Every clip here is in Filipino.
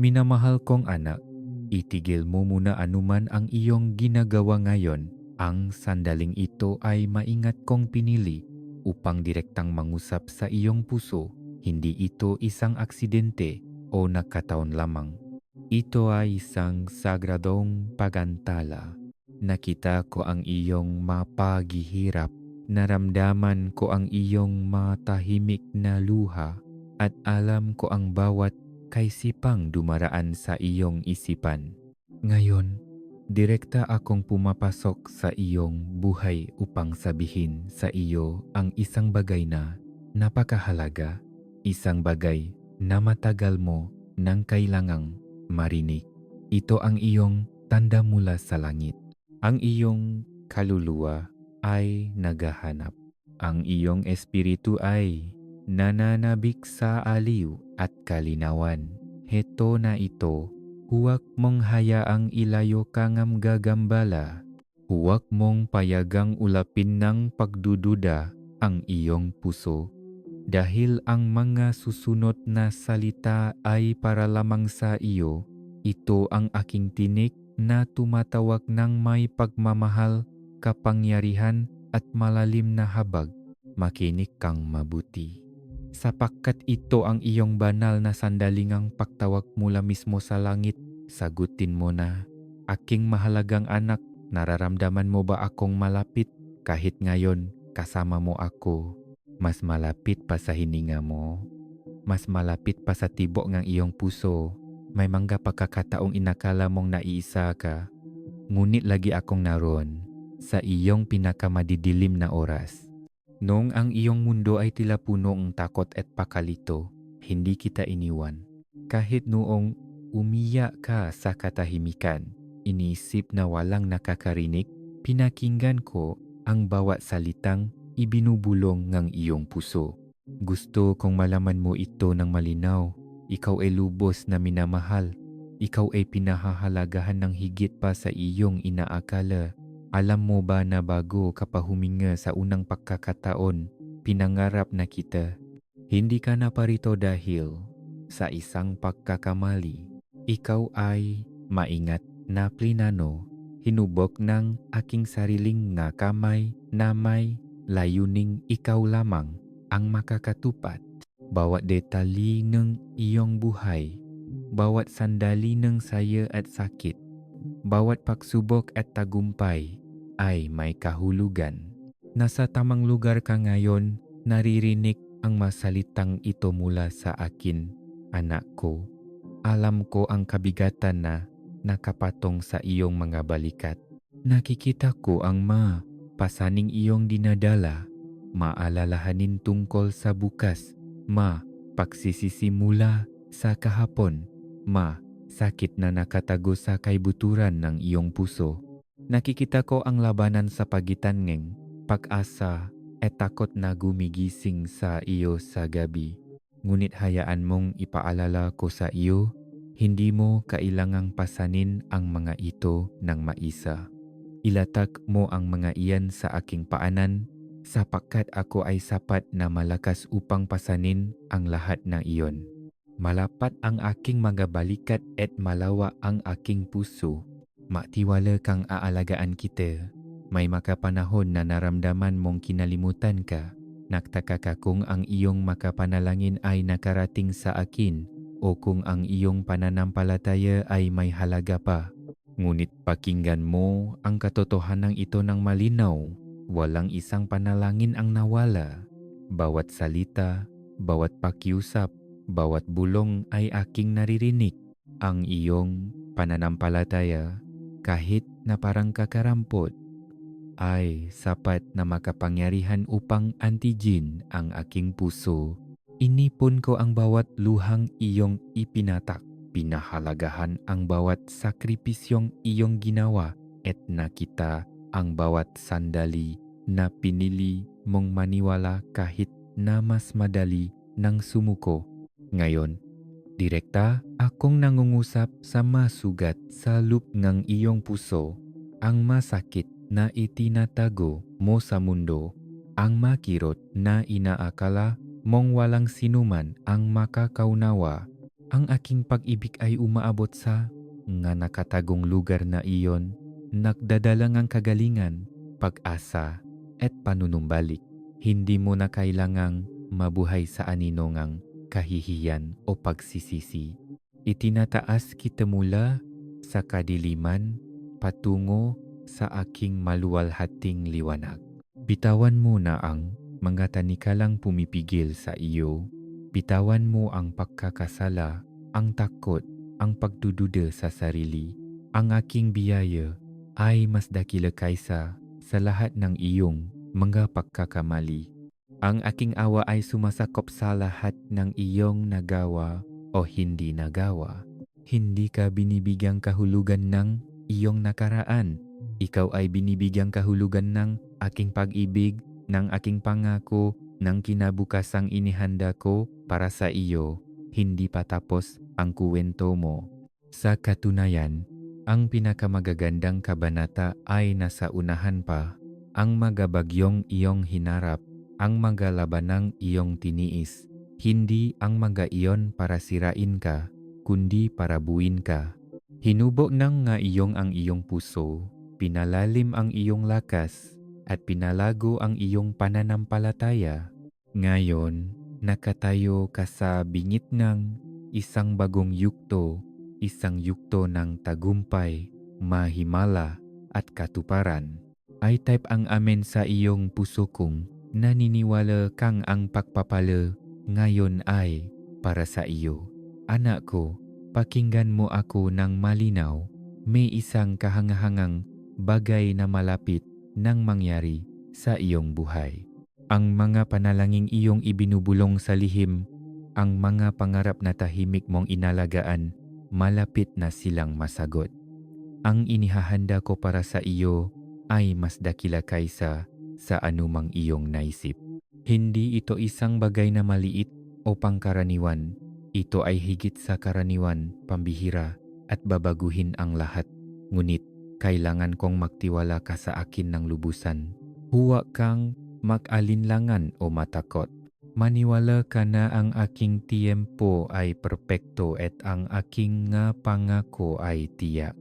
Minamahal kong anak, itigil mo muna anuman ang iyong ginagawa ngayon. Ang sandaling ito ay maingat kong pinili upang direktang mangusap sa iyong puso. Hindi ito isang aksidente o nakataon lamang. Ito ay isang sagradong pagantala. Nakita ko ang iyong mapaghihirap. Naramdaman ko ang iyong matahimik na luha at alam ko ang bawat kaisipang dumaraan sa iyong isipan. Ngayon, direkta akong pumapasok sa iyong buhay upang sabihin sa iyo ang isang bagay na napakahalaga, isang bagay na matagal mo nang kailangang marinig. Ito ang iyong tanda mula sa langit. Ang iyong kaluluwa ay naghahanap. Ang iyong espiritu ay nananabik sa aliw at kalinawan. Heto na ito, huwag mong hayaang ilayo kang gagambala. Huwag mong payagang ulapin ng pagdududa ang iyong puso. Dahil ang mga susunod na salita ay para lamang sa iyo, ito ang aking tinik na tumatawag ng may pagmamahal, kapangyarihan at malalim na habag. Makinig kang mabuti. Sapagkat ito ang iyong banal na sandalingang pagtawag mula mismo sa langit, sagutin mo na, aking mahalagang anak, nararamdaman mo ba akong malapit kahit ngayon kasama mo ako? Mas malapit pa sa hininga mo, mas malapit pa sa tibok ng iyong puso. May mga pagkakataong inakala mong naiisa ka, ngunit lagi akong naroon sa iyong pinakamadidilim na oras. Noong ang iyong mundo ay tila puno ng takot at pakalito, hindi kita iniwan. Kahit noong umiyak ka sa katahimikan, iniisip na walang nakakarinig, pinakinggan ko ang bawat salitang ibinubulong ng iyong puso. Gusto kong malaman mo ito ng malinaw. Ikaw ay lubos na minamahal. Ikaw ay pinahahalagahan ng higit pa sa iyong inaakala. Alam mo ba na bago ka pa huminga sa unang pagkakataon, pinangarap na kita? Hindi ka na parito dahil sa isang pagkakamali. Ikaw ay maingat na plinano, hinubok ng aking sariling nga kamay na may layuning ikaw lamang ang makakatupad. Bawat detalye ng iyong buhay, bawat sandali ng saya at sakit, bawat pagsubok at tagumpay ay may kahulugan. Nasa tamang lugar ka ngayon, naririnig ang masalitang ito mula sa akin, anak ko. Alam ko ang kabigatan na nakapatong sa iyong mga balikat. Nakikita ko ang pasaning iyong dinadala, maalalahanin tungkol sa bukas, pagsisimula sa kahapon, sakit na nakatago sa kaibuturan ng iyong puso. Nakikita ko ang labanan sa pagitan ng pag-asa at takot na gumigising sa iyo sa gabi. Ngunit hayaan mong ipaalala ko sa iyo, hindi mo kailangang pasanin ang mga ito ng maisa. Ilatag mo ang mga iyan sa aking paanan, sapagkat ako ay sapat na malakas upang pasanin ang lahat ng iyon. Malapat ang aking mga balikat at malawa ang aking puso. Matiwala kang aalagaan kita. May makapanahon na naramdaman mong kinalimutan ka. Nagtaka ka kung ang iyong makapanalangin ay nakarating sa akin o kung ang iyong pananampalataya ay may halaga pa. Ngunit pakinggan mo ang katotohanan ito ng malinaw. Walang isang panalangin ang nawala. Bawat salita, bawat pakiusap, bawat bulong ay aking naririnig. Ang iyong pananampalataya, kahit na parang kakarampot, ay sapat na makapangyarihan upang antigin ang aking puso. Inipon ko ang bawat luhang iyong ipinatak. Pinahalagahan ang bawat sakripisyong iyong ginawa at nakita ang bawat sandali na pinili mong maniwala kahit na mas madali nang sumuko. Ngayon, direkta akong nangungusap sa masugat sa loob ng iyong puso, ang masakit na itinatago mo sa mundo, ang makirot na inaakala mong walang sinuman ang makakaunawa, Ang aking pag-ibig ay umaabot sa nga nakatagong lugar na iyon, nagdadala ngang kagalingan, pag-asa, at panunumbalik. Hindi mo na kailangang mabuhay sa aninongang kahihiyan o pagsisisi. Itinataas kita mula sa kadiliman patungo sa aking maluwalhating liwanag. Bitawan mo na ang mga tanikalang pumipigil sa iyo. Bitawan mo ang pagkakasala, ang takot, ang pagdududa sa sarili. Ang aking biyaya ay mas dakila kaysa sa lahat ng iyong mga pagkakamali. Ang aking awa ay sumasakop sa lahat ng iyong nagawa o hindi nagawa. Hindi ka binibigyang kahulugan ng iyong nakaraan. Ikaw ay binibigyang kahulugan ng aking pag-ibig, ng aking pangako, ng kinabukasang inihanda ko para sa iyo. Hindi pa tapos ang kuwento mo. Sa katunayan, ang pinakamagagandang kabanata ay nasa unahan pa. Ang magabagyong iyong hinarap, ang magalabanang iyong tiniis. Hindi ang mga iyon para sirain ka, kundi para buuin ka. Hinubo ng nga iyong ang iyong puso, pinalalim ang iyong lakas, at pinalago ang iyong pananampalataya. Ngayon, nakatayo ka sa bingit ng isang bagong isang yugto ng tagumpay, mahimala, at katuparan. I type ang amen sa iyong puso kung naniniwala kang ang pagpapala ngayon ay para sa iyo. Anak ko, pakinggan mo ako ng malinaw. May isang kahangahangang bagay na malapit nang mangyari sa iyong buhay. Ang mga panalangin iyong ibinubulong sa lihim, ang mga pangarap na tahimik mong inalagaan, malapit na silang masagot. Ang inihahanda ko para sa iyo ay mas dakila kaysa sa anumang iyong naisip. Hindi ito isang bagay na maliit o pangkaraniwan. Ito ay higit sa karaniwan, pambihira, at babaguhin ang lahat. Ngunit, kailangan kong magtiwala ka sa akin ng lubusan. Huwag kang mag-alinlangan o matakot. Maniwala ka na ang aking tiyempo ay perpekto at ang aking nga pangako ay tiyak.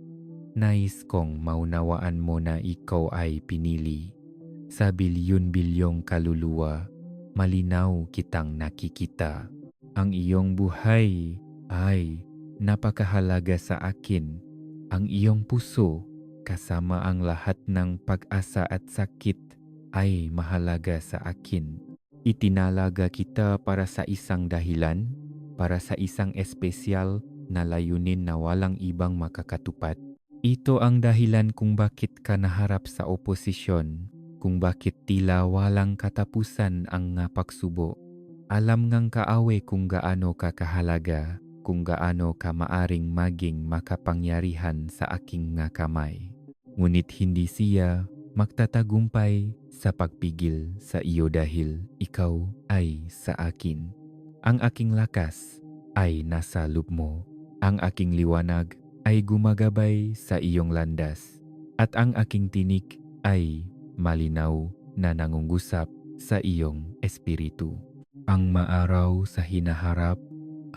Nais kong maunawaan mo na ikaw ay pinili. Sa bilyon-bilyong kaluluwa, malinaw kitang nakikita. Ang iyong buhay ay napakahalaga sa akin. Ang iyong puso, kasama ang lahat ng pag-asa at sakit, ay mahalaga sa akin. Itinalaga kita para sa isang dahilan, para sa isang espesyal na layunin na walang ibang makakatupad. Ito ang dahilan kung bakit ka naharap sa oposisyon, kung bakit tila walang katapusan ang nga pagsubo. Alam ngang kaawe kung gaano ka kahalaga, kung gaano ka maaring maging makapangyarihan sa aking nga kamay. Ngunit hindi siya magtatagumpay sa pagpigil sa iyo dahil ikaw ay sa akin. Ang aking lakas ay nasa loob mo. Ang aking liwanag ay gumagabay sa iyong landas. At ang aking tinig ay malinaw na nangungusap sa iyong espiritu. Ang maaraw sa hinaharap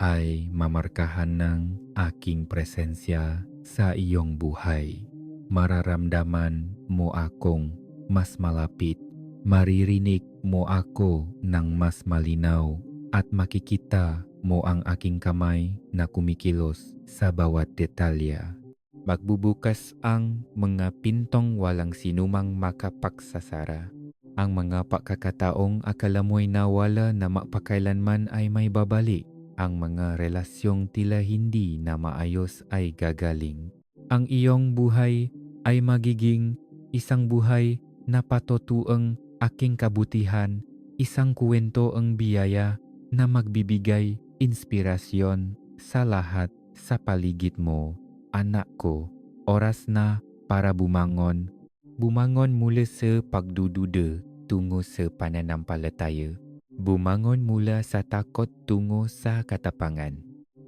ay mamarkahan ng aking presensya sa iyong buhay. Mararamdaman mo akong mas malapit. Maririnig mo ako ng mas malinaw at makikita mo ang aking kamay na kumikilos sa bawat detalya. Magbubukas ang mga pintong walang sinumang makapagsasara. Ang mga pagkakataong akala mo'y nawala na mapakailanman ay may babalik. Ang mga relasyong tila hindi na maayos ay gagaling. Ang iyong buhay ay magiging isang buhay na patutuang aking kabutihan, isang kwento ang biyaya na magbibigay inspirasyon sa lahat sa paligid mo. Anak ko, oras na para bumangon. Bumangon mula sa pagdududa tungo sa pananampalataya. Bumangon mula sa takot tungo sa katapangan.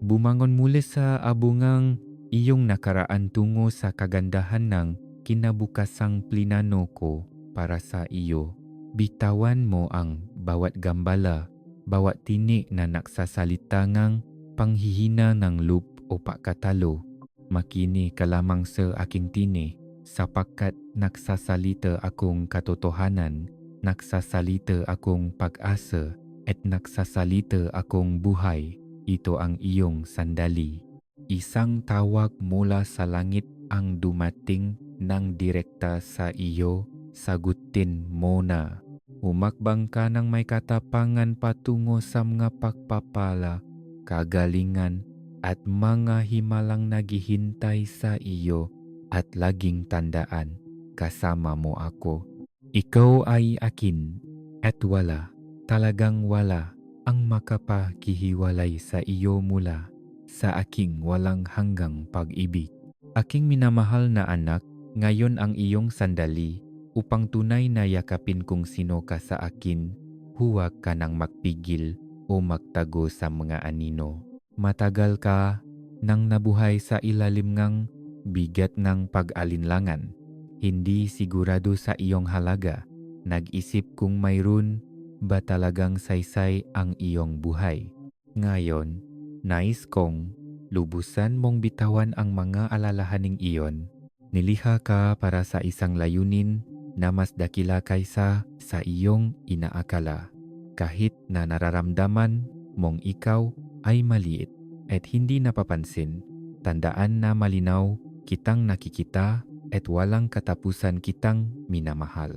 Bumangon mula sa abungang iyong nakaraan tungo sa kagandahan ng kinabukasang plinano ko para sa iyo. Bitawan mo ang bawat gambala, bawat tinik na nagsasalita ngang panghihina ng loop o pakatalo, makini ka lamang sa aking tini, sapagkat nagsasalita akong katotohanan, nagsasalita akong pag-asa, at nagsasalita akong buhay. Ito ang iyong sandali. Isang tawag mula sa langit ang dumating ng direkta sa iyo, sagutin mo na. Umakbang ka ng may katapangan patungo sa mga pagpapala, kagalingan, at mga himalang naghihintay sa iyo, at laging tandaan, kasama mo ako. Ikaw ay akin, at wala, talagang wala, ang makapakihiwalay sa iyo mula sa aking walang hanggang pag-ibig. Aking minamahal na anak, ngayon ang iyong sandali upang tunay na yakapin kung sino ka sa akin. Huwag ka nang magpigil o magtago sa mga anino. Matagal ka nang nabuhay sa ilalim ng bigat ng pag-alinlangan. Hindi sigurado sa iyong halaga. Nag-isip kung mayroon ba talagang saysay ang iyong buhay. Ngayon, nais kong lubusan mong bitawan ang mga alalahaning iyon. Nilikha ka para sa isang layunin na mas dakila kaysa sa iyong inaakala. Kahit na nararamdaman mong ikaw ay maliit at hindi napapansin, tandaan na malinaw kitang nakikita at walang katapusan kitang minamahal.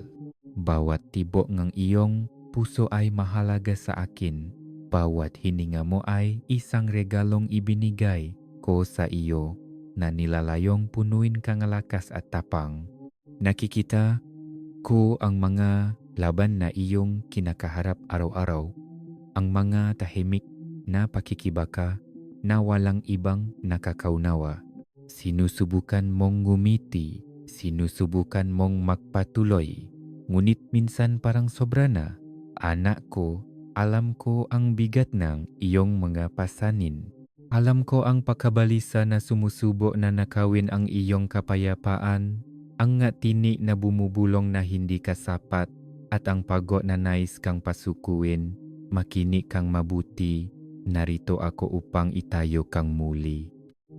Bawat tibok ng iyong puso ay mahalaga sa akin. Bawat hininga mo ay isang regalong ibinigay ko sa iyo na nilalayong punuin kang lakas at tapang. Nakikita ko ang mga laban na iyong kinakaharap araw-araw, ang mga tahimik na pakikibaka na walang ibang nakakaunawa. Sinusubukan mong ngumiti, sinusubukan mong magpatuloy, ngunit minsan parang sobra na. Anak ko, alam ko ang bigat ng iyong mga pasanin. Alam ko ang pagkabalisa na sumusubo na nakawin ang iyong kapayapaan, ang ngatini na bumubulong na hindi ka sapat, at ang pagod na nais kang pasukuin. Makinig kang mabuti, narito ako upang itayo kang muli.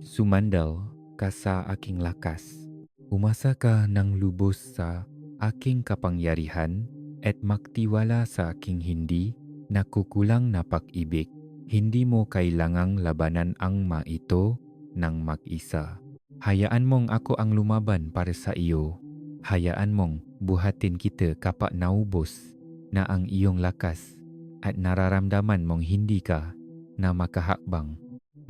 Sumandal ka sa aking lakas. Umasa ka ng lubos sa aking kapangyarihan at magtiwala sa aking hindi nakukulang na pag-ibig. Hindi mo kailangang labanan ang maito ng mag-isa. Hayaan mong ako ang lumaban para sa iyo. Hayaan mong buhatin kita kapag naubos na ang iyong lakas at nararamdaman mong hindi ka na makahakbang.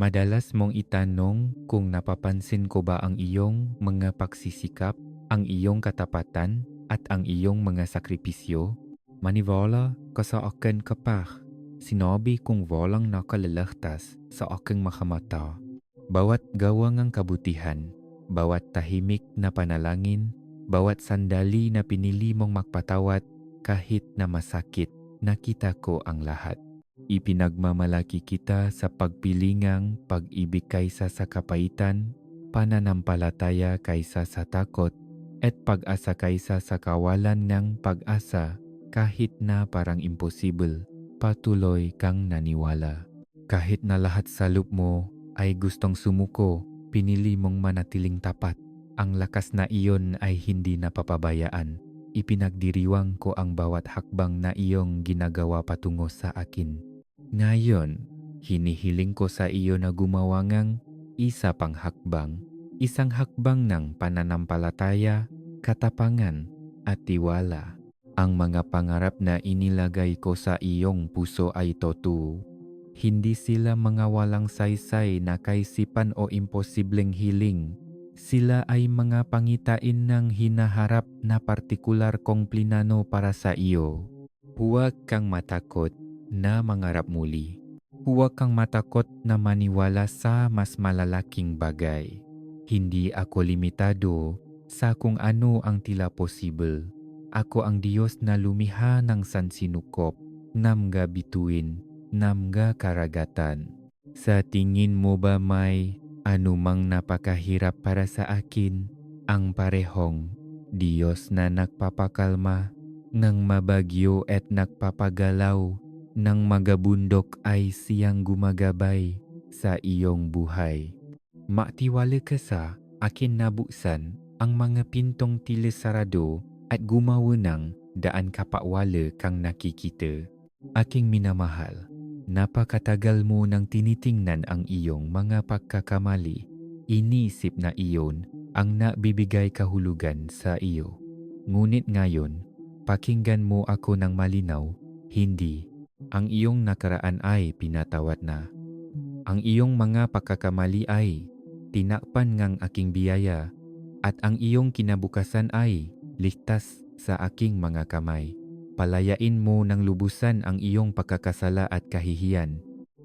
Madalas mong itanong kung napapansin ko ba ang iyong mga pagsisikap, ang iyong katapatan, at ang iyong mga sakripisyo. Maniwala ka sa akin kapag sinabi kong walang nakalalagtas sa aking mga mata. Bawat gawang ang kabutihan, bawat tahimik na panalangin, bawat sandali na pinili mong magpatawad kahit na masakit, nakita ko ang lahat. Ipinagmamalaki kita sa pagpilingang pag-ibig kaysa sa kapaitan, pananampalataya kaysa sa takot, at pag-asa kaysa sa kawalan ng pag-asa. Kahit na parang imposible, patuloy kang naniwala. Kahit na lahat sa loob mo ay gustong sumuko, pinili mong manatiling tapat. Ang lakas na iyon ay hindi napapabayaan. Ipinagdiriwang ko ang bawat hakbang na iyong ginagawa patungo sa akin. Ngayon, hinihiling ko sa iyo na gumawa ng isa pang hakbang. Isang hakbang ng pananampalataya, katapangan, at tiwala. Ang mga pangarap na inilagay ko sa iyong puso ay totoo. Hindi sila mga walang saysay na kaisipan o imposibleng hiling. Sila ay mga pangitain ng hinaharap na partikular kong plinano para sa iyo. Huwag kang matakot na mangarap muli. Huwag kang matakot na maniwala sa mas malalaking bagay. Hindi ako limitado sa kung ano ang tila posible. Ako ang Diyos na lumiha ng sansinukop, namga bituin, namga karagatan. Sa tingin mo ba may anumang napakahirap para sa akin? Ang parehong Diyos na nagpapakalma ng mabagyo at nagpapagalaw ng magabundok ay siyang gumagabay sa iyong buhay. Maktiwala ka sa akin nabuksan ang mga pintong tila sarado at gumawa ng daan kapakwala kang nakikita. Aking minamahal, napakatagal mo nang tinitingnan ang iyong mga pagkakamali. Inisip na iyon ang nagbibigay kahulugan sa iyo. Ngunit ngayon, pakinggan mo ako ng malinaw, hindi. Ang iyong nakaraan ay pinatawad na. Ang iyong mga pagkakamali ay tinakpan ngang aking biyaya at ang iyong kinabukasan ay ligtas sa aking mga kamay. Palayain mo ng lubusan ang iyong pagkakasala at kahihiyan.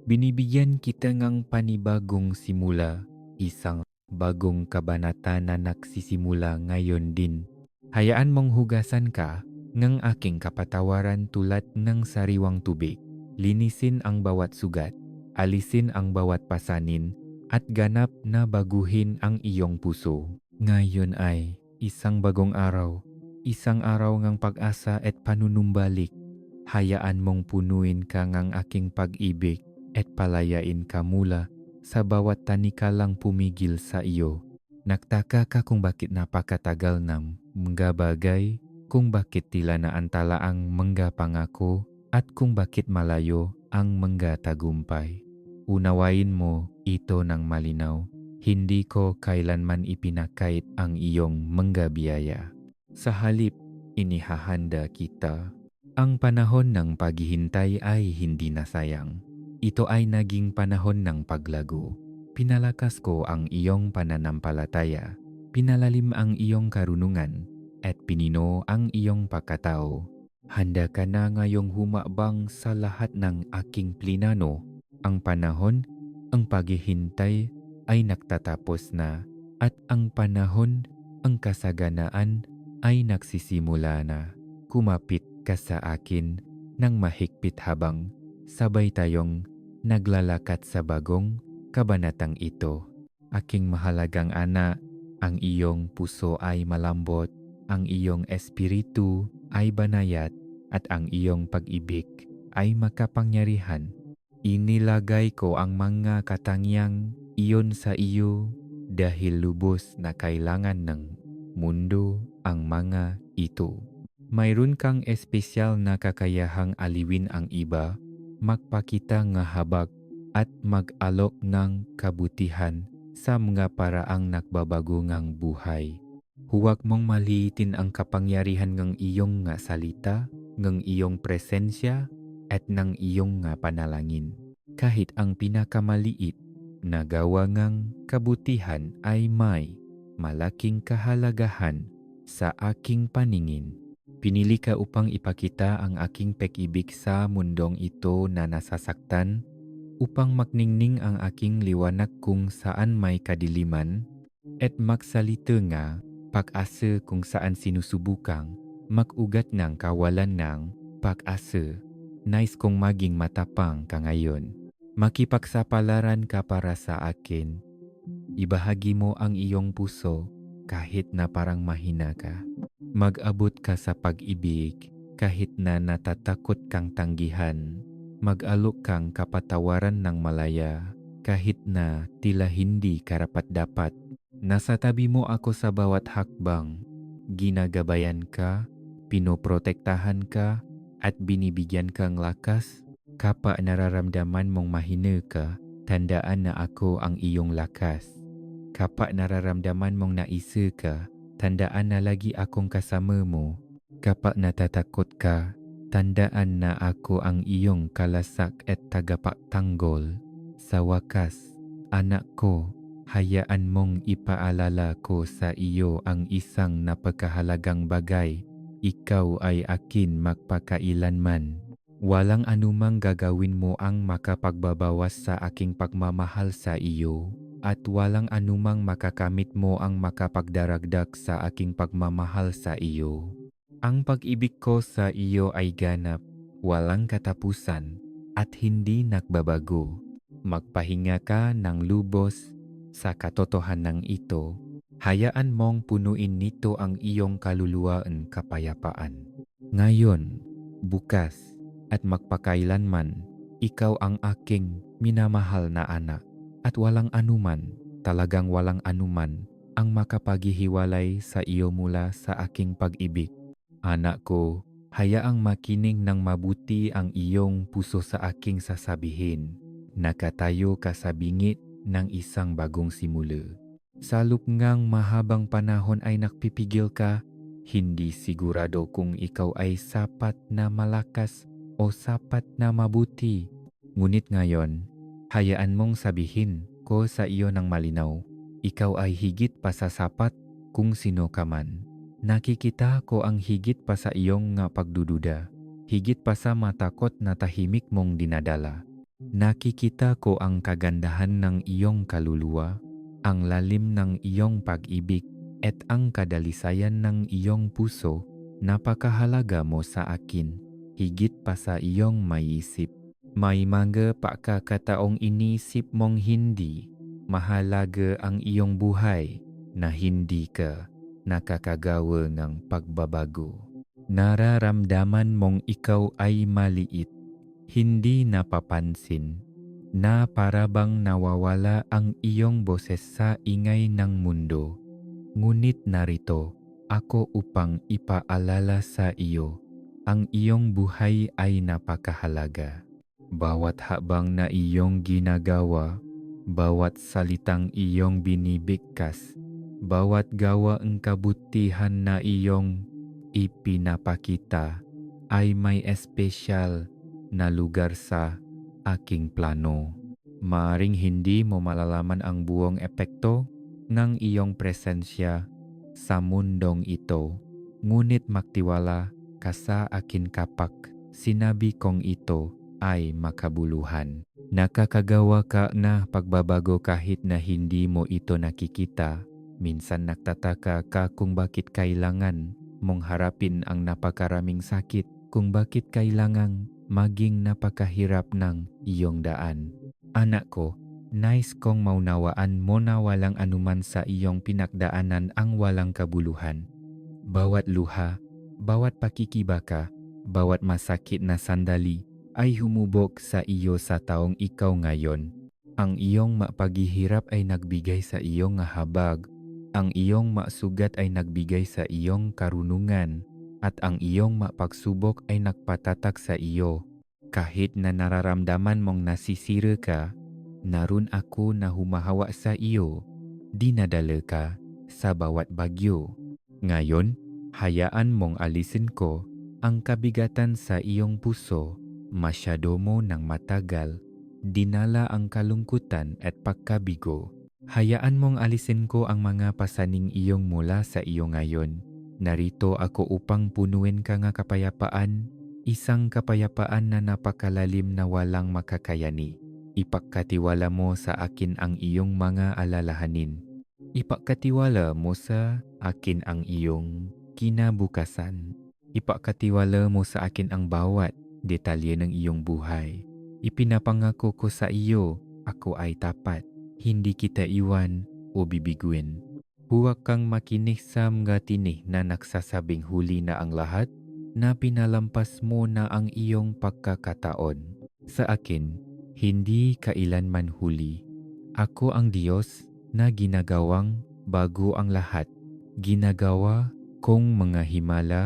Binibigyan kita ngang panibagong simula, isang bagong kabanata na nagsisimula ngayon din. Hayaan mong hugasan ka ng aking kapatawaran tulad ng sariwang tubig. Linisin ang bawat sugat, alisin ang bawat pasanin, at ganap na baguhin ang iyong puso. Ngayon ay isang bagong araw, isang araw ngang pag-asa at panunumbalik. Hayaan mong punuin ka ngang aking pag-ibig at palayain ka mula sa bawat tanikalang pumigil sa iyo. Nagtaka ka kung bakit napakatagal ng mga bagay, kung bakit tila naantala ang mga pangako, at kung bakit malayo ang mga tagumpay. Unawain mo ito ng malinaw. Hindi ko kailanman ipinakait ang iyong mga biyaya. Sa halip, inihahanda kita. Ang panahon ng paghihintay ay hindi nasayang. Ito ay naging panahon ng paglago. Pinalakas ko ang iyong pananampalataya. Pinalalim ang iyong karunungan at pinino ang iyong pagkatao. Handa ka na ngayong humakbang sa lahat ng aking plinano. Ang panahon, ang paghihintay ay nagtatapos na at ang panahon, ang kasaganaan ay nagsisimula na. Kumapit ka sa akin ng mahigpit habang sabay tayong naglalakad sa bagong kabanatang ito. Aking mahalagang anak, ang iyong puso ay malambot, ang iyong espiritu ay banayat, at ang iyong pag-ibig ay makapangyarihan. Inilagay ko ang mga katangiang iyon sa iyo dahil lubos na kailangan ng mundo ang mga ito. Mayroon kang espesyal na kakayahang aliwin ang iba, magpakita ng habag at mag-alok ng kabutihan sa mga paraang nagbabago ngang buhay. Huwag mong maliitin ang kapangyarihan ng iyong nga salita, ng iyong presensya, at ng iyong nga panalangin. Kahit ang pinakamaliit na gawa ngang kabutihan ay may malaking kahalagahan sa aking paningin. Pinili ka upang ipakita ang aking pag-ibig sa mundong ito na nasasaktan, upang makningning ang aking liwanag kung saan may kadiliman, at magsalita nga pag-asa kung saan sinusubukang mag-ugat ng kawalan ng pag-asa. Nais kong maging matapang ka ngayon. Makipagsapalaran ka para sa akin. Ibahagi mo ang iyong puso kahit na parang mahina ka. Mag-abot ka sa pag-ibig kahit na natatakot kang tanggihan. Mag-alok kang kapatawaran ng malaya kahit na tila hindi karapat-dapat. Nasa tabi mo ako sa bawat hakbang. Ginagabayan ka, pinoprotektahan ka, at binibigyan kang lakas. Kapag nararamdaman mong mahina ka, tandaan na ako ang iyong lakas. Kapag nararamdaman mong naisa ka, tandaan na lagi akong kasama mo. Kapag natatakot ka, tandaan na ako ang iyong kalasak at tagapagtanggol. Sa wakas, anak ko, hayaan mong ipaalala ko sa iyo ang isang napakahalagang bagay. Ikaw ay akin magpakailanman. Walang anumang gagawin mo ang makapagbabawas sa aking pagmamahal sa iyo, at walang anumang makakamit mo ang makapagdaragdag sa aking pagmamahal sa iyo. Ang pag-ibig ko sa iyo ay ganap, walang katapusan, at hindi nagbabago. Magpahinga ka ng lubos sa katotohanan ito. Hayaan mong punuin nito ang iyong kaluluwa at kapayapaan. Ngayon, bukas, at magpakailanman, ikaw ang aking minamahal na anak. At walang anuman, talagang walang anuman, ang makapaghihiwalay sa iyo mula sa aking pag-ibig. Anak ko, hayaang makinig ng mabuti ang iyong puso sa aking sasabihin. Nakatayo ka sa bingit ng isang bagong simula. Sa lupngang mahabang panahon ay nakpipigil ka, hindi sigurado kung ikaw ay sapat na malakas o sapat na mabuti. Ngunit ngayon, hayaan mong sabihin ko sa iyo ng malinaw, ikaw ay higit pa sa sapat kung sino ka man. Nakikita ko ang higit pa sa iyong nga pagdududa, higit pa sa matakot na tahimik mong dinadala. Nakikita ko ang kagandahan ng iyong kaluluwa, ang lalim ng iyong pag-ibig, at ang kadalisayan ng iyong puso. Napakahalaga mo sa akin, higit pa sa iyong maiisip. May mga pagkakataong inisip mong hindi mahalaga ang iyong buhay na hindi ka nakakagawa ng pagbabago. Nararamdaman mong ikaw ay maliit, hindi napapansin, na parabang nawawala ang iyong boses sa ingay ng mundo. Ngunit narito ako upang ipaalala sa iyo, ang iyong buhay ay napakahalaga. Bawat habang na iyong ginagawa, bawat salitang iyong binibigkas, bawat gawaang kabutihan na iyong ipinapakita ay may espesyal na lugar sa aking plano. Maaring hindi mo malalaman ang buong epekto ng iyong presensya sa mundong ito, ngunit magtiwala ka sa akin kapag sinabi kong ito ay makabuluhan. Nakakagawa ka na pagbabago kahit na hindi mo ito nakikita. Minsan nagtataka ka kung bakit kailangan mong harapin ang napakaraming sakit, kung bakit kailangang maging napakahirap ng iyong daan. Anak ko, nais kong maunawaan mo na walang anuman sa iyong pinagdaanan ang walang kabuluhan. Bawat luha, bawat pakikibaka, bawat masakit na sandali ay humubog sa iyo sa taong ikaw ngayon. Ang iyong mapaghihirap ay nagbigay sa iyong habag. Ang iyong masugat ay nagbigay sa iyong karunungan. At ang iyong mapagsubok ay nagpatatak sa iyo. Kahit na nararamdaman mong nasisira ka, naroon ako na humahawa sa iyo. Dinadala ka sa bawat bagyo. Ngayon, hayaan mong alisin ko ang kabigatan sa iyong puso. Masyado mo nang matagal dinala ang kalungkutan at pagkabigo. Hayaan mong alisin ko ang mga pasaning iyong mula sa iyo ngayon. Narito ako upang punuin ka ng kapayapaan, isang kapayapaan na napakalalim na walang makakayani. Ipagkatiwala mo sa akin ang iyong mga alalahanin. Ipagkatiwala mo sa akin ang iyong kinabukasan. Ipagkatiwala mo sa akin ang bawat detalye ng iyong buhay. Ipinapangako ko sa iyo, ako ay tapat. Hindi kita iwan o bibiguin. Huwag kang makinig sa mga tinig na nagsasabing huli na ang lahat, na pinalampas mo na ang iyong pagkakataon. Sa akin, hindi kailanman huli. Ako ang Diyos na ginagawang bago ang lahat. Ginagawa kong mga himala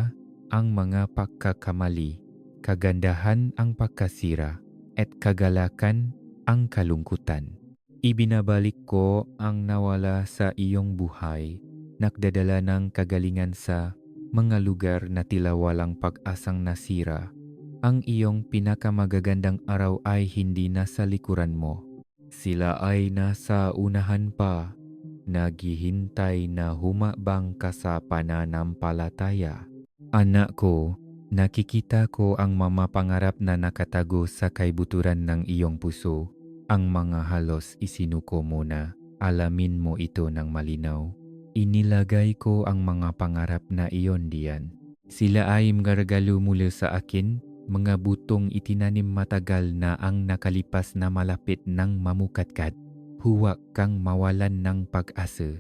ang mga pagkakamali, kagandahan ang pagkasira, at kagalakan ang kalungkutan. Ibinabalik ko ang nawala sa iyong buhay, nagdadala ng kagalingan sa mga lugar na tila walang pag-asang nasira. Ang iyong pinakamagagandang araw ay hindi nasa likuran mo. Sila ay nasa unahan pa, naghihintay na humabang ka sa pananampalataya. Anak ko, nakikita ko ang mga pangarap na nakatago sa kaibuturan ng iyong puso. Ang mga halos isinuko mo na, alamin mo ito ng malinaw. Inilagay ko ang mga pangarap na iyon diyan. Sila ay mga mula sa akin, mga butong itinanim matagal na ang nakalipas na malapit ng mamukatkat. Huwag kang mawalan ng pag-asa.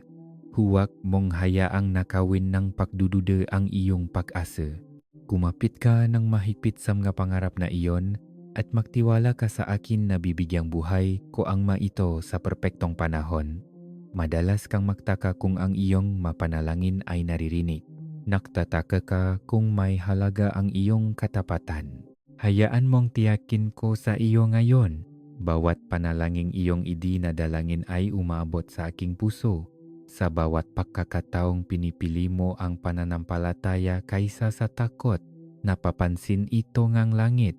Huwag mong hayaang nakawin ng pagdududa ang iyong pag-asa. Kumapit ka ng mahigpit sa mga pangarap na iyon at magtiwala ka sa akin na bibigyang buhay ko ang maito sa perpektong panahon. Madalas kang magtaka kung ang iyong mapanalangin ay naririnig. Nagtataka ka kung may halaga ang iyong katapatan. Hayaan mong tiyakin ko sa iyo ngayon. Bawat panalangin iyong idinadalangin ay umabot sa aking puso. Sa bawat pagkakataong pinipili mo ang pananampalataya kaysa sa takot, napapansin ito ngang langit.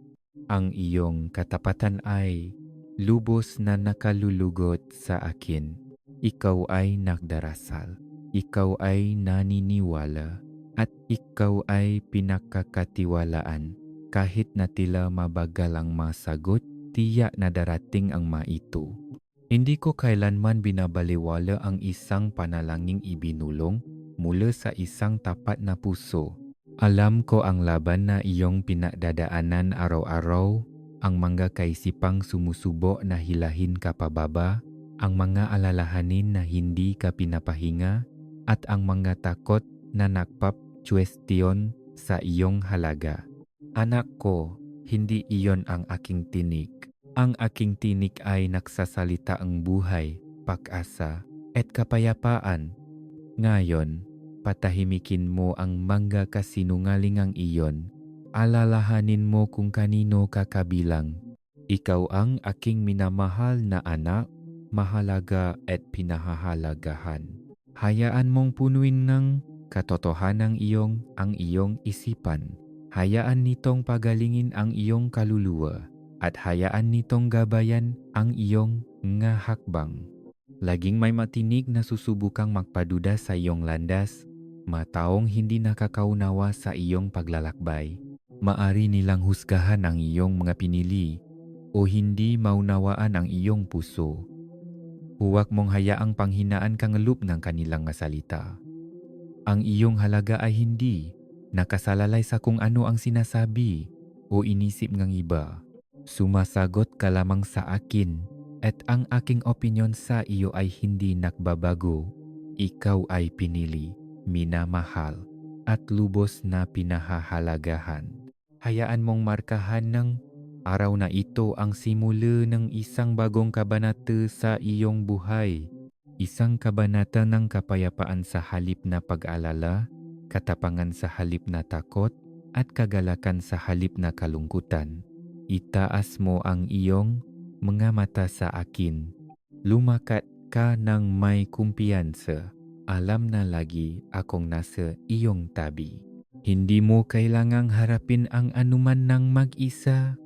Ang iyong katapatan ay lubos na nakalulugot sa akin. Ikaw ay nagdarasal, ikaw ay naniniwala, at ikaw ay pinakakatiwalaan. Kahit na tila mabagal ang masagot, tiyak na darating ang maito. Hindi ko kailanman binabaliwala ang isang panalangin ibinulong mula sa isang tapat na puso. Alam ko ang laban na iyong pinagdadaanan araw-araw, ang mga kaisipang sumusubo na hilahin ka pababa, ang mga alalahanin na hindi ka pinapahinga, at ang mga takot na nagpaptwestiyon sa iyong halaga. Anak ko, hindi iyon ang aking tinig. Ang aking tinig ay nagsasalita ang buhay, pag-asa, at kapayapaan. Ngayon, patahimikin mo ang mga kasinungalingang iyon. Alalahanin mo kung kanino ka kabilang. Ikaw ang aking minamahal na anak, mahalaga at pinahahalagahan. Hayaan mong punuin ng katotohanan ang iyong isipan. Hayaan nitong pagalingin ang iyong kaluluwa at hayaan nitong gabayan ang iyong nga hakbang. Laging may matinig na susubukang magpaduda sa iyong landas, mataong hindi nakakaunawa sa iyong paglalakbay. Maari nilang husgahan ang iyong mga pinili o hindi maunawaan ang iyong puso. Huwag mong hayaang panghinaan kang loop ng kanilang salita. Ang iyong halaga ay hindi nakasalalay sa kung ano ang sinasabi o inisip ng iba. Sumasagot ka lamang sa akin at ang aking opinyon sa iyo ay hindi nagbabago. Ikaw ay pinili, minamahal, at lubos na pinahahalagahan. Hayaan mong markahan ng araw na ito ang simula ng isang bagong kabanata sa iyong buhay. Isang kabanata ng kapayapaan sa halip na pag-alala, katapangan sa halip na takot, at kagalakan sa halip na kalungkutan. Itaas mo ang iyong mga mata sa akin. Lumakat ka ng may kumpiyansa. Alam na lagi akong nasa iyong tabi. Hindi mo kailangang harapin ang anuman ng mag-isa.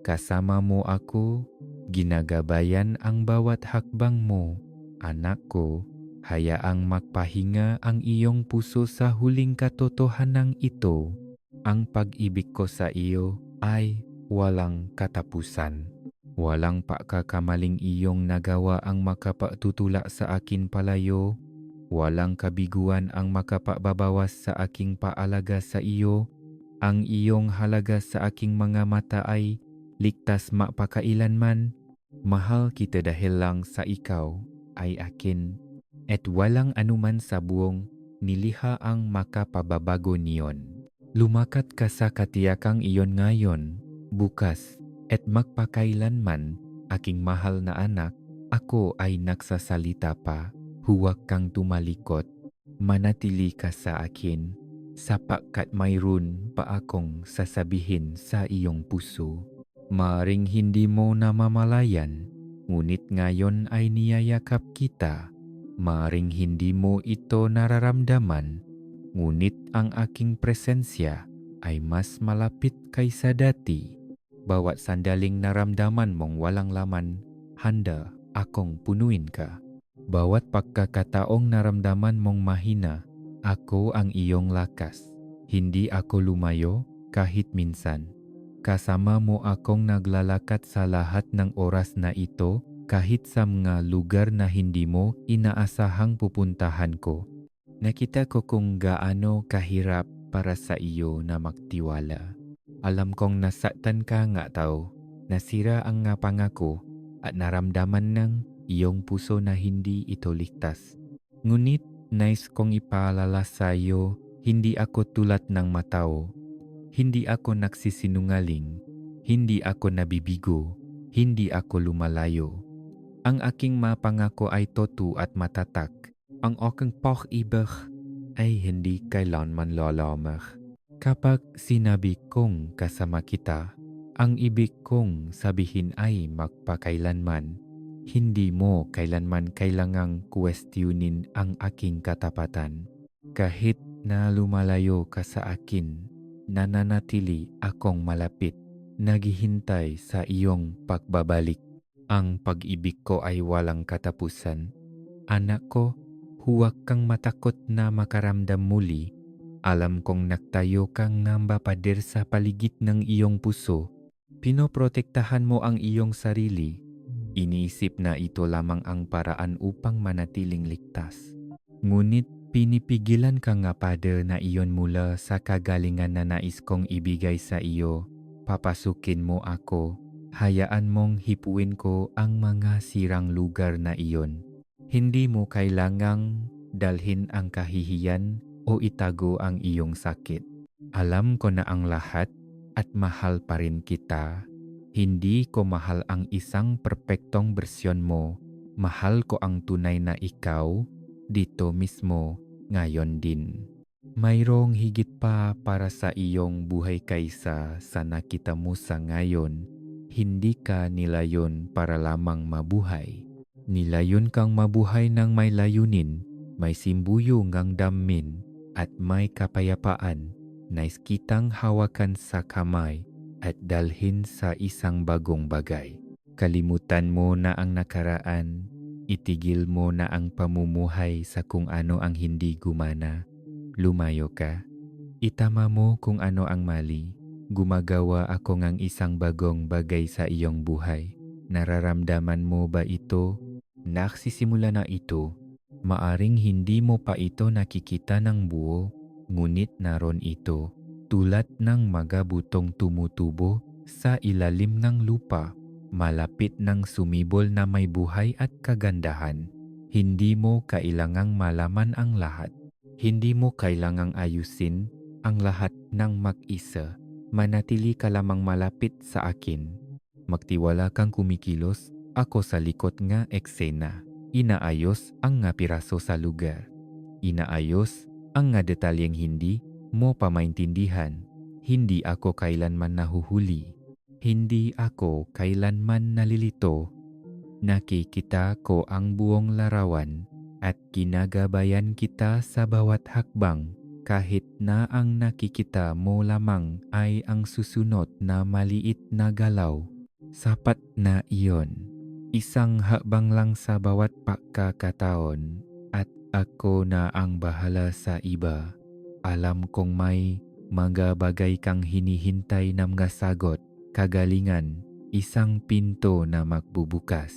Kasama mo ako, ginagabayan ang bawat hakbang mo. Anak ko, hayaang magpahinga ang iyong puso sa huling katotohanan ito. Ang pag-ibig ko sa iyo ay walang katapusan. Walang pagkakamaling iyong nagawa ang makapatutula sa akin palayo. Walang kabiguan ang makapababawas sa aking paalaga sa iyo. Ang iyong halaga sa aking mga mata ay ligtas mapakailanman. Mahal kita dahil lang sa ikaw ay akin, at walang anuman sa buong niliha ang makapababago niyon. Lumakat ka sa katiyakang iyon ngayon, bukas, at magpakailanman, aking mahal na anak. Ako ay nagsasalita pa, huwag kang tumalikot. Manatili ka sa akin, sapagkat mayroon pa akong sasabihin sa iyong puso. Maaring hindi mo namamalayan, ngunit ngayon ay niyayakap kita. Maaring hindi mo ito nararamdaman, ngunit ang aking presensya ay mas malapit kaysa dati. Bawat sandaling naramdaman mong walang laman, handa akong punuin ka. Bawat pagkakataong naramdaman mong mahina, ako ang iyong lakas. Hindi ako lumayo kahit minsan. Kasama mo akong naglalakad sa lahat ng oras na ito, kahit sa mga lugar na hindi mo inaasahang pupuntahan ko. Nakita ko kung gaano kahirap para sa iyo na magtiwala. Alam kong nasaktan ka nga tao, nasira ang nga pangako, at naramdaman ng iyong puso na hindi ito ligtas. Ngunit nais kong ipaalala sa iyo, hindi ako tulad ng matao. Hindi ako nagsisinungaling. Hindi ako nabibigo, hindi ako lumalayo. Ang aking mapangako ay totoo at matatak. Ang aking pag-ibig ay hindi kailanman lalamig. Kapag sinabi kong kasama kita, ang ibig kong sabihin ay magpakailanman. Hindi mo kailanman kailangang kwestiyonin ang aking katapatan. Kahit na lumalayo ka sa akin, nananatili akong malapit, naghihintay sa iyong pagbabalik. Ang pag-ibig ko ay walang katapusan. Anak ko, huwag kang matakot na makaramdam muli. Alam kong nagtayo kang ngamba pader sa paligid ng iyong puso. Pinoprotektahan mo ang iyong sarili. Iniisip na ito lamang ang paraan upang manatiling ligtas. Ngunit pinipigilan ka nga pader na iyon mula sa kagalingan na nais kong ibigay sa iyo. Papasukin mo ako. Hayaan mong hipuin ko ang mga sirang lugar na iyon. Hindi mo kailangang dalhin ang kahihiyan o itago ang iyong sakit. Alam ko na ang lahat at mahal pa rin kita. Hindi ko mahal ang isang perpektong bersyon mo. Mahal ko ang tunay na ikaw dito mismo ngayon din. Mayroong higit pa para sa iyong buhay kaysa sa nakita mo sa ngayon. Hindi ka nilayon para lamang mabuhay. Nilayon kang mabuhay ng may layunin, may simbuyong ang dammin, at may kapayapaan. Nais kitang hawakan sa kamay at dalhin sa isang bagong bagay. Kalimutan mo na ang nakaraan, itigil mo na ang pamumuhay sa kung ano ang hindi gumana. Lumayo ka. Itama mo kung ano ang mali. Gumagawa ako ng isang bagong bagay sa iyong buhay. Nararamdaman mo ba ito? Nagsisimula na ito. Maaring hindi mo pa ito nakikita ng buo, ngunit naroon ito. Tulad ng mga butong tumutubo sa ilalim ng lupa, malapit ng sumibol na may buhay at kagandahan. Hindi mo kailangang malaman ang lahat. Hindi mo kailangang ayusin ang lahat ng mag-isa. Manatili ka lamang malapit sa akin. Magtiwala kang kumikilos, ako sa likod nga eksena. Inaayos ang nga piraso sa lugar. Inaayos ang nga detalyeng hindi mo pa maintindihan. Hindi ako kailanman nahuhuli. Hindi ako kailanman nalilito. Nakikita ko ang buong larawan at ginagabayan kita sa bawat hakbang. Kahit na ang nakikita mo lamang ay ang susunod na maliit na galaw. Sapat na iyon. Isang hakbang lang sa bawat pagkakataon at ako na ang bahala sa iba. Alam kong may mga bagay kang hinihintay na mga sagot, kagalingan, isang pinto na magbubukas.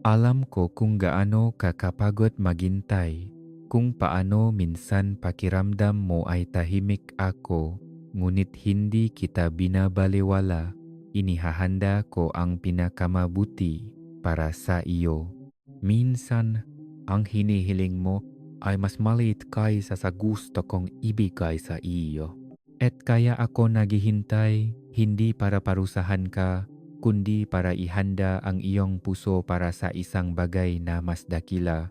Alam ko kung gaano kakapagod maghintay. Kung paano minsan pakiramdam mo ay tahimik ako, ngunit hindi kita binabaliwala. Inihahanda ko ang pinakamabuti para sa iyo. Minsan, ang hinihiling mo ay mas maliit kaysa sa gusto kong ibigay sa iyo. At kaya ako naghihintay, hindi para parusahan ka, kundi para ihanda ang iyong puso para sa isang bagay na mas dakila.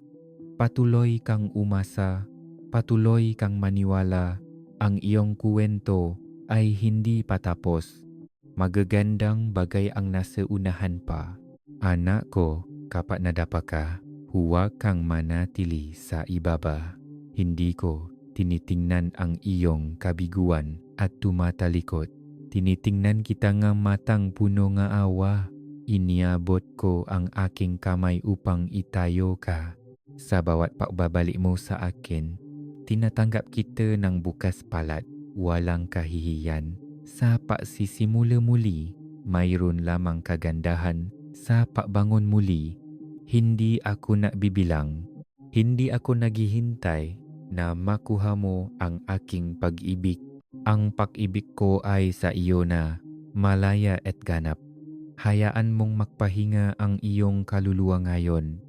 Patuloy kang umasa, patuloy kang maniwala, ang iyong kuwento ay hindi patapos. Magagandang bagay ang nasa unahan pa. Anak ko, kapag nadapa ka, huwag kang manatili sa ibaba. Hindi ko tinitingnan ang iyong kabiguan at tumatalikod. Tinitingnan kita nga matang puno nga awa. Iniabot ko ang aking kamay upang itayo ka. Sa bawat pagbabalik mo sa akin, tinatanggap kita ng bukas palad, walang kahihiyan. Sa pagsisimula muli, mayroon lamang kagandahan. Sa pagbangon muli, hindi ako nagbibilang, hindi ako naghihintay na makuha mo ang aking pag-ibig. Ang pag-ibig ko ay sa iyo na malaya at ganap. Hayaan mong magpahinga ang iyong kaluluwa ngayon.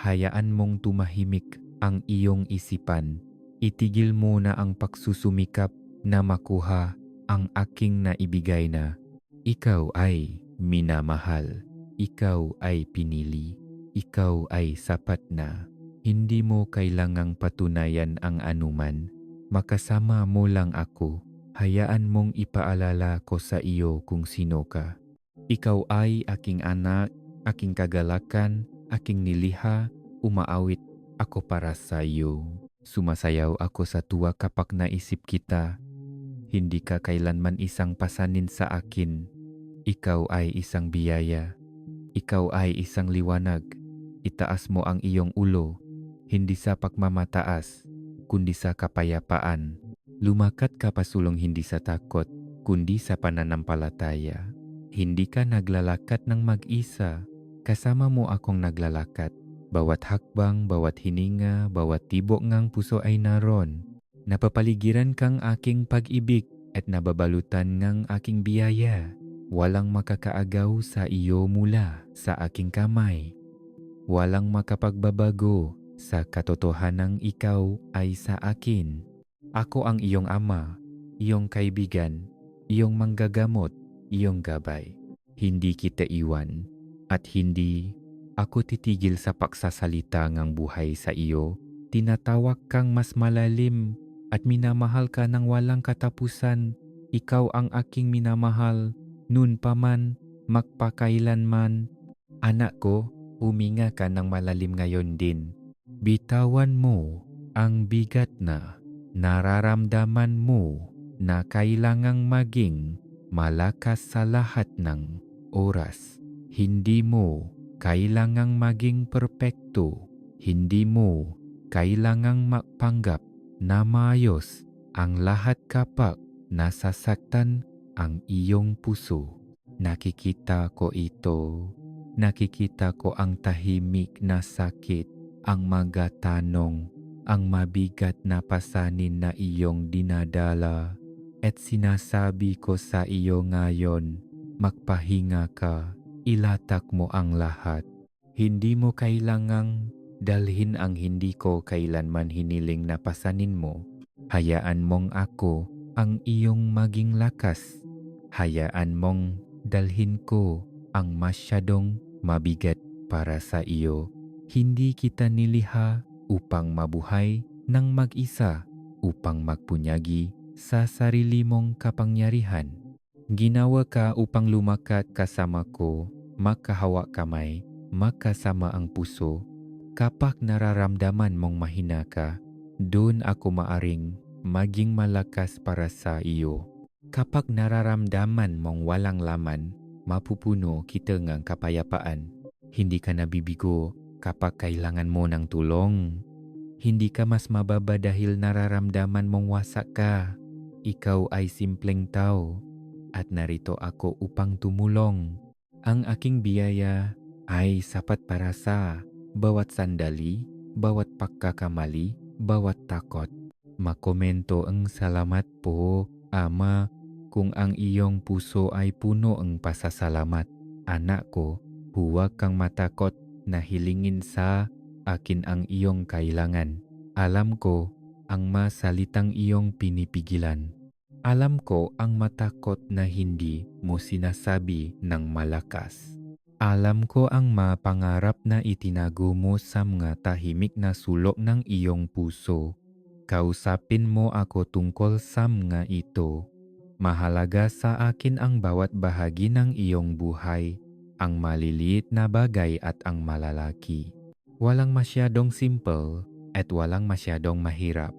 Hayaan mong tumahimik ang iyong isipan. Itigil mo na ang pagsusumikap na makuha ang aking naibigay na. Ikaw ay minamahal. Ikaw ay pinili. Ikaw ay sapat na. Hindi mo kailangang patunayan ang anuman. Makasama mo lang ako. Hayaan mong ipaalala ko sa iyo kung sino ka. Ikaw ay aking anak, aking kagalakan, aking niliha, umaawit ako para sa iyo. Sumasayaw ako sa tuwa kapag naisip kita. Hindi ka kailanman isang pasanin sa akin. Ikaw ay isang biyaya. Ikaw ay isang liwanag. Itaas mo ang iyong ulo, hindi sa pagmamataas, kundi sa kapayapaan. Lumakat ka pasulong hindi sa takot, kundi sa pananampalataya. Hindi ka naglalakat ng mag-isa. Kasama mo akong naglalakat. Bawat hakbang, bawat hininga, bawat tibok ngang puso ay naron. Napapaligiran kang aking pag-ibig at nababalutan ngang aking biyaya. Walang makakaagaw sa iyo mula sa aking kamay. Walang makapagbabago sa katotohanang ikaw ay sa akin. Ako ang iyong ama, iyong kaibigan, iyong manggagamot, iyong gabay. Hindi kita iwan at hindi ako titigil sa pagsasalita ngang buhay sa iyo. Tinatawag kang mas malalim at minamahal ka ng walang katapusan. Ikaw ang aking minamahal, nun pa man, magpakailanman. Anak ko, huminga ka ng malalim ngayon din. Bitawan mo ang bigat na nararamdaman mo na kailangang maging malakas sa lahat ng oras. Hindi mo kailangang maging perpekto. Hindi mo kailangang magpanggap na maayos ang lahat kapag nasasaktan ang iyong puso. Nakikita ko ito. Nakikita ko ang tahimik na sakit, ang magatanong, ang mabigat na pasanin na iyong dinadala. At sinasabi ko sa iyo ngayon, magpahinga ka, ilatak mo ang lahat. Hindi mo kailangang dalhin ang hindi ko kailanman hiniling na pasanin mo. Hayaan mong ako ang iyong maging lakas. Hayaan mong dalhin ko ang masyadong mabigat para sa iyo. Hindi kita niliha upang mabuhay ng mag-isa, upang magpunyagi sa sarili mong kapangyarihan. Ginawa ka upang lumakat kasama ko, magkahawa kamay, magkasama ang puso. Kapag nararamdaman mong mahina ka, doon ako maaring maging malakas para sa iyo. Kapag nararamdaman mong walang laman, mapupuno kita ng kapayapaan. Hindi ka nabibigo kapag kailangan mo ng tulong. Hindi ka mas mababa dahil nararamdaman mong wasak ka. Ikaw ay simpleng tao at narito ako upang tumulong. Ang aking biyaya ay sapat para sa bawat sandali, bawat pagkakamali, bawat takot. Makomento ang salamat po, Ama, kung ang iyong puso ay puno ang pasasalamat. Anak ko, huwag kang matakot na hilingin sa akin ang iyong kailangan. Alam ko ang masalitang iyong pinipigilan. Alam ko ang matakot na hindi mo sinasabi ng malakas. Alam ko ang mapangarap na itinago mo sa mga tahimik na sulok ng iyong puso. Kausapin mo ako tungkol sa mga ito. Mahalaga sa akin ang bawat bahagi ng iyong buhay, ang maliliit na bagay at ang malalaki. Walang masyadong simple at walang masyadong mahirap.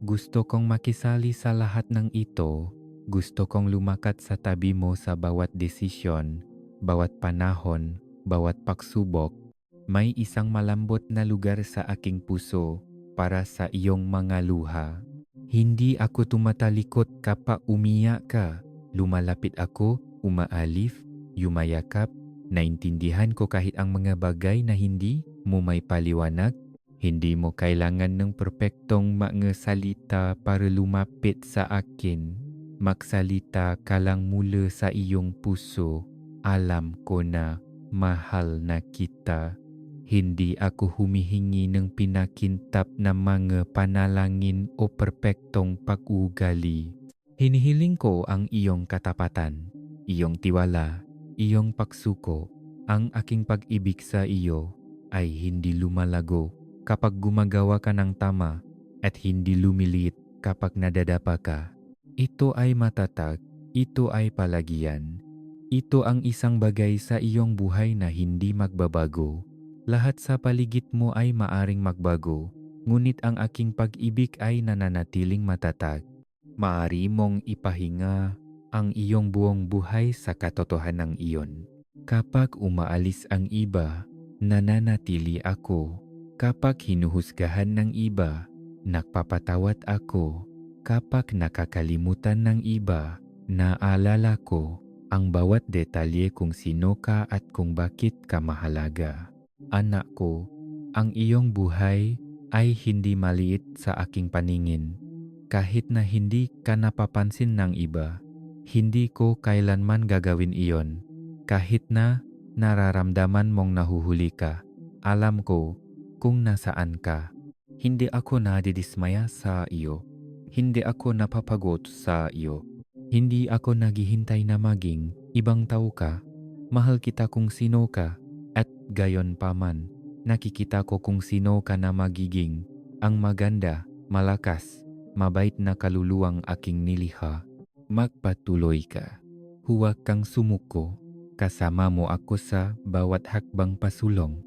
Gusto kong makisali sa lahat ng ito. Gusto kong lumakat sa tabi mo sa bawat desisyon, bawat panahon, bawat pagsubok. May isang malambot na lugar sa aking puso para sa iyong mga luha. Hindi ako tumatalikot kapag umiyak ka. Lumalapit ako, umaalif, yumayakap. Naintindihan ko kahit ang mga bagay na hindi mo may paliwanag. Hindi mo kailangan ng perpektong mga salita para lumapit sa akin. Magsalita ka lang mula sa iyong puso. Alam ko na mahal na kita. Hindi ako humihingi ng pinakintab na mga panalangin o perpektong pag-ugali. Hinihiling ko ang iyong katapatan. iyong tiwala, iyong pagsuko. Ang aking pag-ibig sa iyo ay hindi lumalago kapag gumagawa ka ng tama at hindi lumiliit kapag nadadapa ka. Ito ay matatag, ito ay palagian. Ito ang isang bagay sa iyong buhay na hindi magbabago. Lahat sa paligid mo ay maaring magbago, ngunit ang aking pag-ibig ay nananatiling matatag. Maaari mong ipahinga ang iyong buong buhay sa katotohanan ng iyon. Kapag umaalis ang iba, nananatili ako. Kapag hinuhusgahan ng iba, nagpapatawad ako. Kapag nakakalimutan ng iba, naalala ko ang bawat detalye kung sino ka at kung bakit ka mahalaga. Anak ko, ang iyong buhay ay hindi maliit sa aking paningin. Kahit na hindi ka napapansin ng iba, hindi ko kailanman gagawin iyon. Kahit na nararamdaman mong nahuhuli ka, alam ko kung nasaan ka. Hindi ako nadidismaya sa iyo. Hindi ako napapagod sa iyo. Hindi ako naghihintay na maging ibang tao ka. Mahal kita kung sino ka, at gayon paman, nakikita ko kung sino ka na magiging ang maganda, malakas, mabait na kaluluwang aking nilikha. Magpatuloy ka. Huwag kang sumuko. Kasama mo ako sa bawat hakbang pasulong.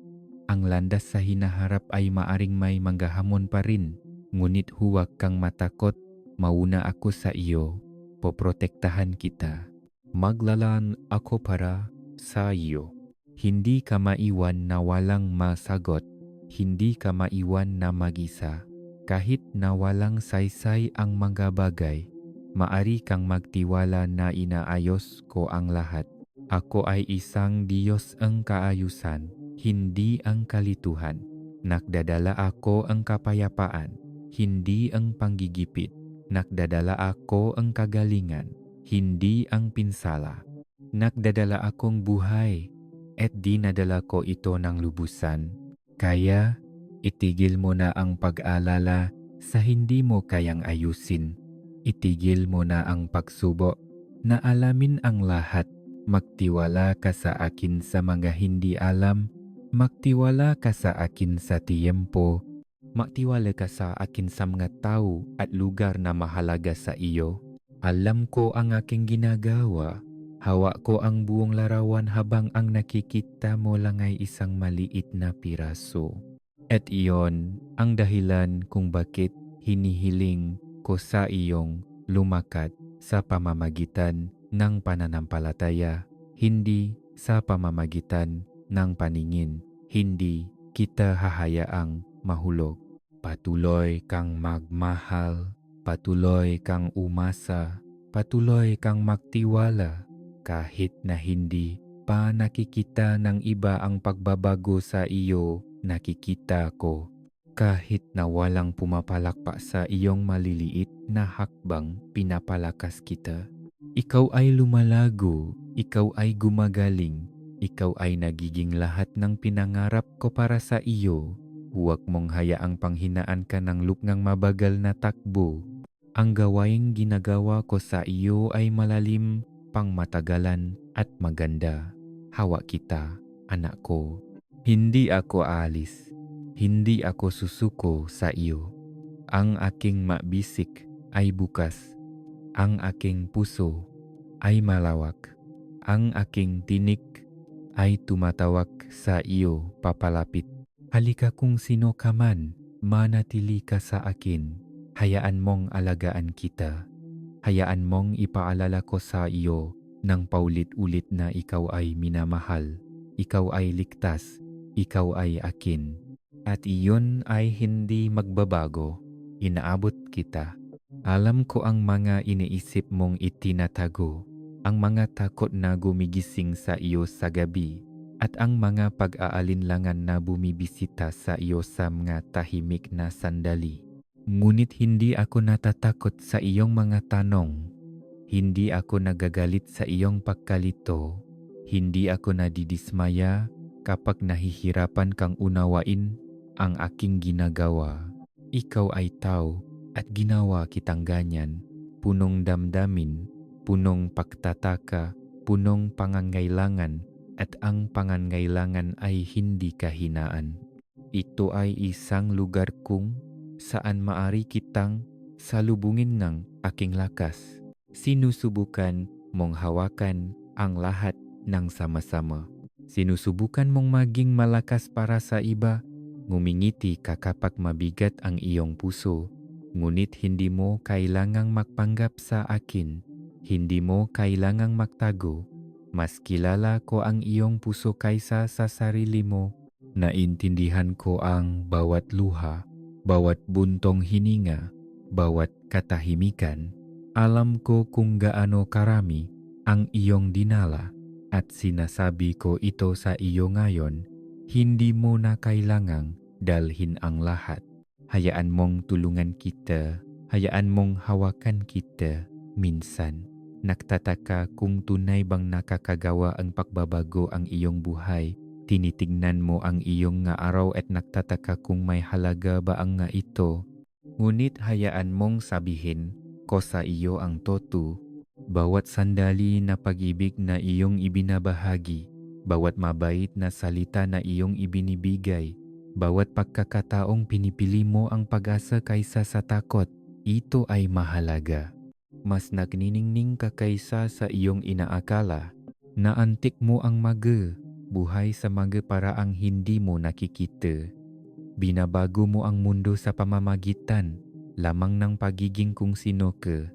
Ang landas sa hinaharap ay maaring may manggahamon pa rin, ngunit huwag kang matakot. Mauna ako sa iyo. Poprotektahan kita. Maglalaan ako para sa iyo. Hindi ka maiwan na walang masagot. Hindi ka maiwan na mag-isa. Kahit na walang saysay ang mga bagay, maari kang magtiwala na inaayos ko ang lahat. Ako ay isang Diyos ang kaayusan, hindi ang kalituhan. Nagdadala ako ang kapayapaan, hindi ang panggigipit. Nagdadala ako ang kagalingan, hindi ang pinsala. Nagdadala akong buhay, at dinadala ko ito ng lubusan. Kaya, itigil mo na ang pag-alala sa hindi mo kayang ayusin. Itigil mo na ang pagsubo na alamin ang lahat. Magtiwala ka sa akin sa mga hindi alam. Magtiwala ka sa akin sa tiyempo. Magtiwala ka sa akin sa mga tao at lugar na mahalaga sa iyo. Alam ko ang aking ginagawa. Hawak ko ang buong larawan habang ang nakikita mo lang ay isang maliit na piraso. At iyon ang dahilan kung bakit hinihiling ko sa iyong lumakad sa pamamagitan ng pananampalataya, hindi sa pamamagitan ng paningin. Hindi kita hahayaang mahulog. Patuloy kang magmahal, patuloy kang umasa, patuloy kang magtiwala. Kahit na hindi pa nakikita ng iba ang pagbabago sa iyo, nakikita ko. Kahit na walang pumapalakpak sa iyong maliliit na hakbang, pinapalakas kita. Ikaw ay lumalago, ikaw ay gumagaling, ikaw ay nagiging lahat ng pinangarap ko para sa iyo. Huwag mong hayaang panghinaan ka ng lupngang mabagal na takbo. Ang gawaing ginagawa ko sa iyo ay malalim, pangmatagalan at maganda. Hawak kita, anak ko. Hindi ako aalis, hindi ako susuko sa iyo. Ang aking mabisik ay bukas. Ang aking puso ay malawak. Ang aking tinik ay tumatawag sa iyo papalapit. Halika kung sino ka man, manatili ka sa akin. Hayaan mong alagaan kita. Hayaan mong ipaalala ko sa iyo ng paulit-ulit na ikaw ay minamahal. Ikaw ay ligtas. Ikaw ay akin. At iyon ay hindi magbabago. Inaabot kita. Alam ko ang mga iniisip mong itinatago, ang mga takot na gumigising sa iyo sa gabi, at ang mga pag-aalinlangan na bumibisita sa iyo sa mga tahimik na sandali. Ngunit hindi ako natatakot sa iyong mga tanong. Hindi ako nagagalit sa iyong pagkalito. Hindi ako nadidismaya kapag nahihirapan kang unawain ang aking ginagawa. Ikaw ay tao at ginawa kitang ganyan, punong damdamin, punong pagtataka, punong pangangailangan at ang pangangailangan ay hindi kahinaan. Ito ay isang lugar kung saan maari kitang salubungin ng aking lakas. Sinusubukan mong hawakan ang lahat ng sama-sama. Sinusubukan mong maging malakas para sa iba. Ngumingiti ka kapag mabigat ang iyong puso. Ngunit hindi mo kailangang magpanggap sa akin. Hindi mo kailangang magtago. Mas kilala ko ang iyong puso kaysa sa sarili mo. Naintindihan ko ang bawat luha, bawat buntong hininga, bawat katahimikan. Alam ko kung gaano karami ang iyong dinala at sinasabi ko ito sa iyo ngayon. Hindi mo na kailangang dalhin ang lahat. Hayaan mong tulungan kita, hayaan mong hawakan kita minsan. Nagtataka kung tunay bang nakakagawa ang pagbabago ang iyong buhay. Tinitingnan mo ang iyong nga araw at nagtataka kung may halaga ba ang nga ito. Ngunit hayaan mong sabihin ko sa iyo ang totoo. Bawat sandali na pag-ibig na iyong ibinabahagi, bawat mabait na salita na iyong ibinibigay, bawat pagkakataong pinipili mo ang pag-asa kaysa sa takot, ito ay mahalaga. Mas nagniningning ka kaysa sa iyong inaakala. Naantik mo ang maga, buhay sa mga paraang hindi mo nakikita. Binabago mo ang mundo sa pamamagitan lamang ng pagiging kung sino ka.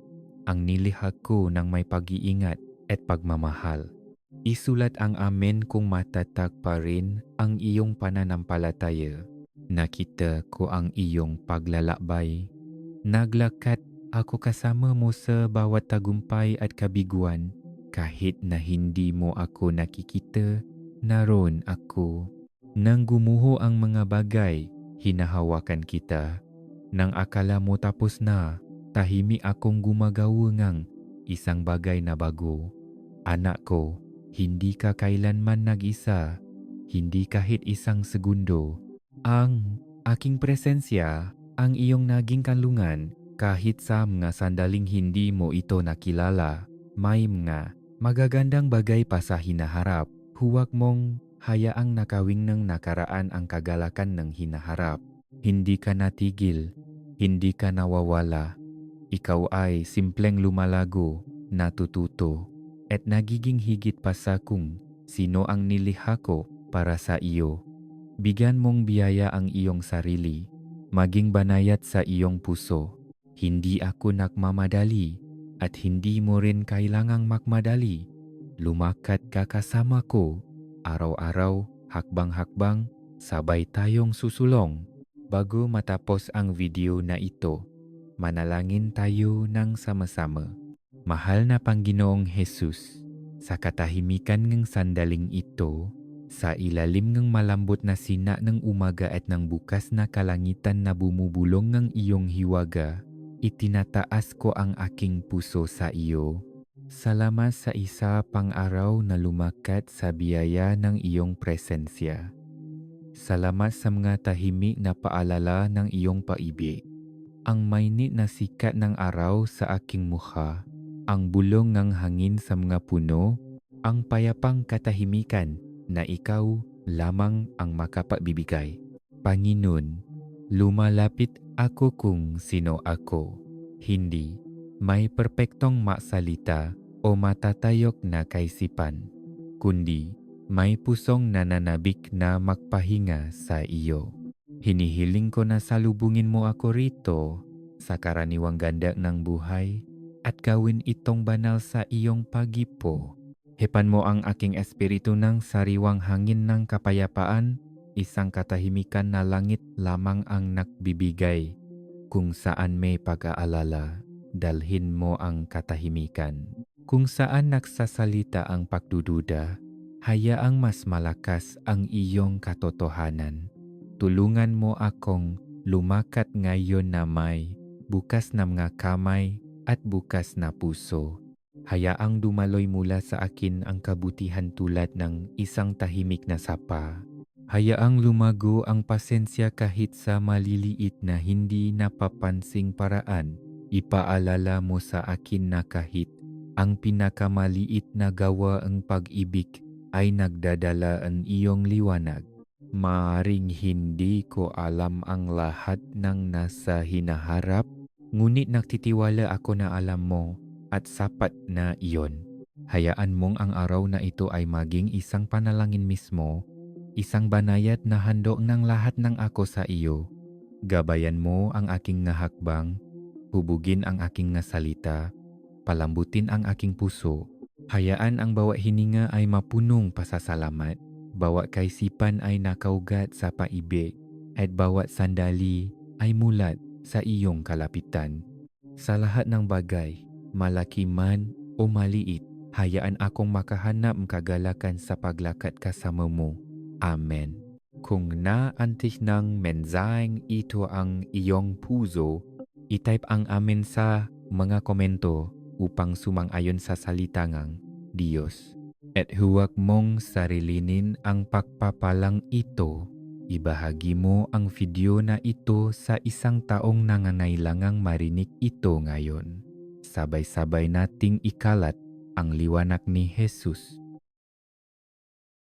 Ang niliha ko ng may pag-iingat at pagmamahal. Isulat ang amen kung matatag pa rin ang iyong pananampalataya. Nakita ko ang iyong paglalakbay. Naglakad ako kasama mo sa bawat tagumpay at kabiguan. Kahit na hindi mo ako nakikita, naroon ako. Nang gumuho ang mga bagay, hinahawakan kita. Nang akala mo tapos na, tahimik akong gumagawa ngang isang bagay na bago. Anak ko, hindi ka kailanman nag-isa, hindi kahit isang segundo. Ang aking presensya, ang iyong naging kanlungan, kahit sa mga sandaling hindi mo ito nakilala. May mga magagandang bagay pa sa hinaharap. Huwag mong hayaang nakawing ng nakaraan ang kagalakan ng hinaharap. Hindi ka natigil, hindi ka nawawala. Ikaw ay simpleng lumalago, natututo, at nagiging higit pa sa kung sino ang nilikha ko para sa iyo. Bigyan mong biyaya ang iyong sarili, maging banayad sa iyong puso. Hindi ako nagmamadali at hindi mo rin kailangang magmadali. Lumakad ka kasama ko, araw-araw, hakbang-hakbang, sabay tayong susulong. Bago matapos ang video na ito, manalangin tayo ng sama-sama. Mahal na Panginoong Jesus, sa katahimikan ng sandaling ito, sa ilalim ng malambot na sina ng umaga at ng bukas na kalangitan na bumubulong ng iyong hiwaga, itinataas ko ang aking puso sa iyo. Salamat sa isa pang araw na lumakad sa biyaya ng iyong presensya. Salamat sa mga tahimik na paalala ng iyong paibig. Ang mainit na sikat ng araw sa aking mukha, ang bulong ng hangin sa mga puno, ang payapang katahimikan na ikaw lamang ang makapagbibigay. Panginoon, lumalapit ako kung sino ako. Hindi may perpektong maksalita o matatayok na kaisipan, kundi may pusong nananabik na magpahinga sa iyo. Hinihiling ko na salubungin mo ako rito sa karaniwang ganda ng buhay at gawin itong banal sa iyong pagipo. Hepan mo ang aking espiritu ng sariwang hangin ng kapayapaan, isang katahimikan na langit lamang ang nagbibigay. Kung saan may pag-aalala, dalhin mo ang katahimikan. Kung saan nagsasalita ang pagdududa, hayaang mas malakas ang iyong katotohanan. Tulungan mo akong lumakat ngayon na may bukas na mga kamay at bukas na puso. Hayaang dumaloy mula sa akin ang kabutihan tulad ng isang tahimik na sapa. Hayaang lumago ang pasensya kahit sa maliliit na hindi napapansing paraan. Ipaalala mo sa akin na kahit Ang pinakamaliit na gawa ang pag-ibig ay nagdadala ang iyong liwanag. Maaring hindi ko alam ang lahat ng nasa hinaharap, ngunit nagtitiwala ako na alam mo at sapat na iyon. Hayaan mong ang araw na ito ay maging isang panalangin mismo, isang banayad na handog ng lahat ng ako sa iyo. Gabayan mo ang aking nahakbang, hubugin ang aking nasalita, palambutin ang aking puso. Hayaan ang bawat hininga ay mapunong pasasalamat, bawat kaisipan ay nakaugat sa paibig, at bawat sandali ay mulat sa iyong kalapitan. Sa lahat ng bagay, malaki man o maliit, hayaan akong makahanap kagalakan sa paglakad kasama mo. Amen. Kung naantig ng mensaheng ito ang iyong puso, itype ang amen sa mga komento upang sumang-ayon sa salita ng Diyos. At huwag mong sarilinin ang pagpapalang ito. Ibahagi mo ang video na ito sa isang taong nangangailangang marinig ito ngayon. Sabay-sabay nating ikalat ang liwanag ni Jesus.